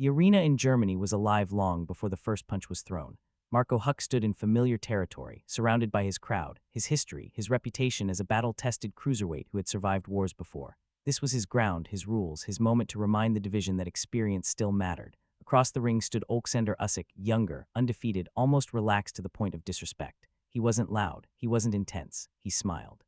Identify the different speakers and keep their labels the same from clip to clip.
Speaker 1: The arena in Germany was alive long before the first punch was thrown. Marco Huck stood in familiar territory, surrounded by his crowd, his history, his reputation as a battle-tested cruiserweight who had survived wars before. This was his ground, his rules, his moment to remind the division that experience still mattered. Across the ring stood Oleksandr Usyk, younger, undefeated, almost relaxed to the point of disrespect. He wasn't loud, he wasn't intense, he smiled.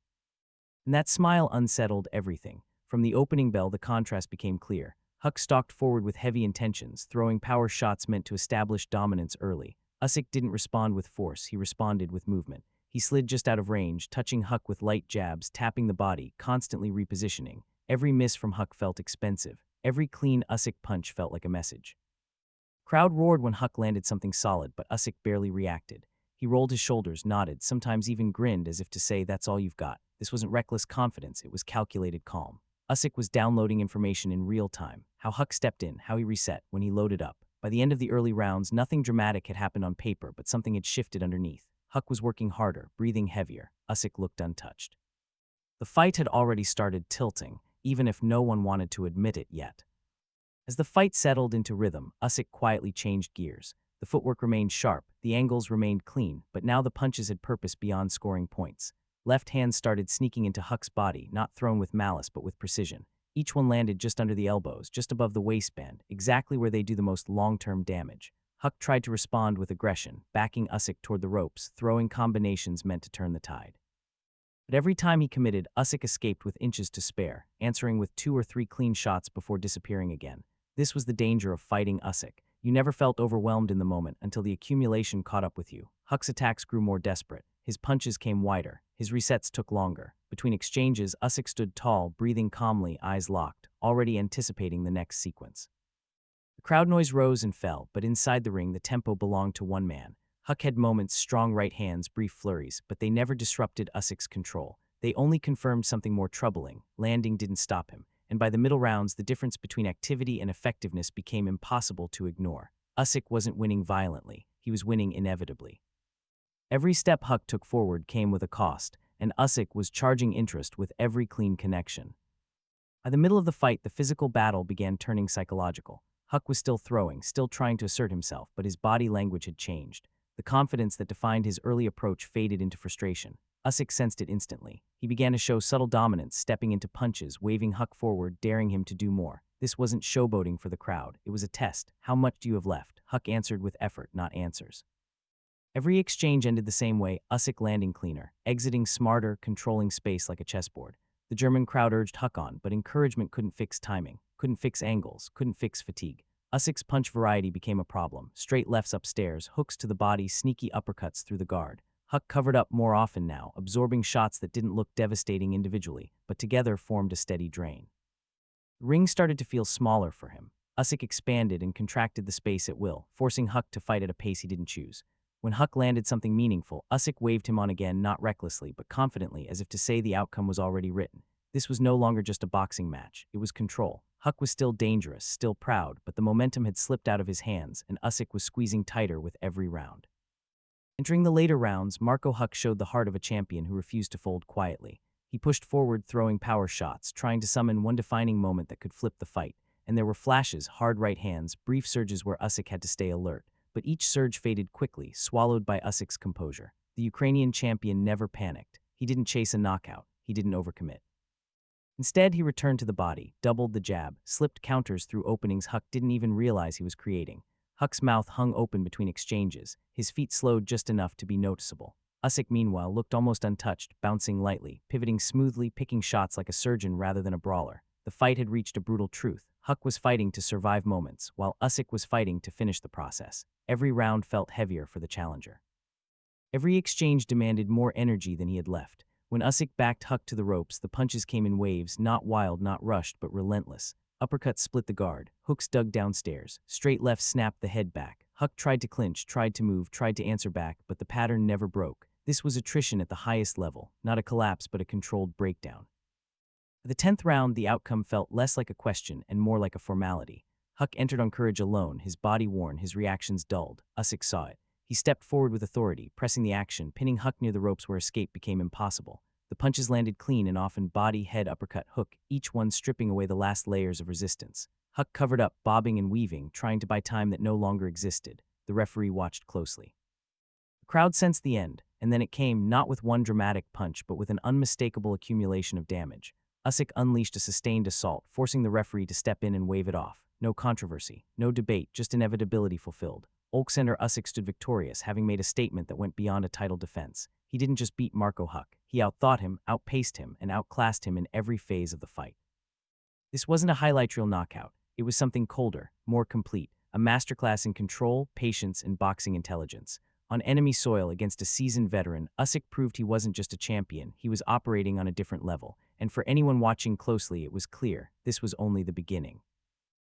Speaker 1: And that smile unsettled everything. From the opening bell, the contrast became clear. Huck stalked forward with heavy intentions, throwing power shots meant to establish dominance early. Usyk didn't respond with force, he responded with movement. He slid just out of range, touching Huck with light jabs, tapping the body, constantly repositioning. Every miss from Huck felt expensive. Every clean Usyk punch felt like a message. Crowd roared when Huck landed something solid, but Usyk barely reacted. He rolled his shoulders, nodded, sometimes even grinned as if to say, "That's all you've got." This wasn't reckless confidence, it was calculated calm. Usyk was downloading information in real time. How Huck stepped in, how he reset, when he loaded up. By the end of the early rounds, nothing dramatic had happened on paper, but something had shifted underneath. Huck was working harder, breathing heavier. Usyk looked untouched. The fight had already started tilting, even if no one wanted to admit it yet. As the fight settled into rhythm, Usyk quietly changed gears. The footwork remained sharp, the angles remained clean, but now the punches had purpose beyond scoring points. Left hands started sneaking into Huck's body, not thrown with malice but with precision. Each one landed just under the elbows, just above the waistband, exactly where they do the most long-term damage. Huck tried to respond with aggression, backing Usyk toward the ropes, throwing combinations meant to turn the tide. But every time he committed, Usyk escaped with inches to spare, answering with 2 or 3 clean shots before disappearing again. This was the danger of fighting Usyk. You never felt overwhelmed in the moment until the accumulation caught up with you. Huck's attacks grew more desperate. His punches came wider. His resets took longer. Between exchanges, Usyk stood tall, breathing calmly, eyes locked, already anticipating the next sequence. The crowd noise rose and fell, but inside the ring, the tempo belonged to one man. Huck had moments, strong right hands, brief flurries, but they never disrupted Usyk's control. They only confirmed something more troubling. Landing didn't stop him. And by the middle rounds, the difference between activity and effectiveness became impossible to ignore. Usyk wasn't winning violently, he was winning inevitably. Every step Huck took forward came with a cost, and Usyk was charging interest with every clean connection. By the middle of the fight, the physical battle began turning psychological. Huck was still throwing, still trying to assert himself, but his body language had changed. The confidence that defined his early approach faded into frustration. Usyk sensed it instantly. He began to show subtle dominance, stepping into punches, waving Huck forward, daring him to do more. This wasn't showboating for the crowd. It was a test. How much do you have left? Huck answered with effort, not answers. Every exchange ended the same way, Usyk landing cleaner, exiting smarter, controlling space like a chessboard. The German crowd urged Huck on, but encouragement couldn't fix timing, couldn't fix angles, couldn't fix fatigue. Usyk's punch variety became a problem. Straight lefts upstairs, hooks to the body, sneaky uppercuts through the guard. Huck covered up more often now, absorbing shots that didn't look devastating individually, but together formed a steady drain. The ring started to feel smaller for him. Usyk expanded and contracted the space at will, forcing Huck to fight at a pace he didn't choose. When Huck landed something meaningful, Usyk waved him on again, not recklessly, but confidently, as if to say the outcome was already written. This was no longer just a boxing match, it was control. Huck was still dangerous, still proud, but the momentum had slipped out of his hands, and Usyk was squeezing tighter with every round. Entering the later rounds, Marco Huck showed the heart of a champion who refused to fold quietly. He pushed forward, throwing power shots, trying to summon one defining moment that could flip the fight. And there were flashes, hard right hands, brief surges where Usyk had to stay alert. But each surge faded quickly, swallowed by Usyk's composure. The Ukrainian champion never panicked. He didn't chase a knockout. He didn't overcommit. Instead, he returned to the body, doubled the jab, slipped counters through openings Huck didn't even realize he was creating. Huck's mouth hung open between exchanges, his feet slowed just enough to be noticeable. Usyk, meanwhile, looked almost untouched, bouncing lightly, pivoting smoothly, picking shots like a surgeon rather than a brawler. The fight had reached a brutal truth. Huck was fighting to survive moments, while Usyk was fighting to finish the process. Every round felt heavier for the challenger. Every exchange demanded more energy than he had left. When Usyk backed Huck to the ropes, the punches came in waves, not wild, not rushed, but relentless. Uppercuts split the guard, hooks dug downstairs, straight lefts snapped the head back. Huck tried to clinch, tried to move, tried to answer back, but the pattern never broke. This was attrition at the highest level, not a collapse but a controlled breakdown. At the 10th round, the outcome felt less like a question and more like a formality. Huck entered on courage alone, his body worn, his reactions dulled. Usyk saw it. He stepped forward with authority, pressing the action, pinning Huck near the ropes where escape became impossible. The punches landed clean and often body, head, uppercut, hook, each one stripping away the last layers of resistance. Huck covered up, bobbing and weaving, trying to buy time that no longer existed. The referee watched closely. The crowd sensed the end, and then it came not with one dramatic punch but with an unmistakable accumulation of damage. Usyk unleashed a sustained assault, forcing the referee to step in and wave it off. No controversy, no debate, just inevitability fulfilled. Oleksandr Usyk stood victorious, having made a statement that went beyond a title defense. He didn't just beat Marco Huck. He outthought him, outpaced him, and outclassed him in every phase of the fight. This wasn't a highlight reel knockout. It was something colder, more complete, a masterclass in control, patience, and boxing intelligence. On enemy soil against a seasoned veteran, Usyk proved he wasn't just a champion, he was operating on a different level. And for anyone watching closely, it was clear, this was only the beginning.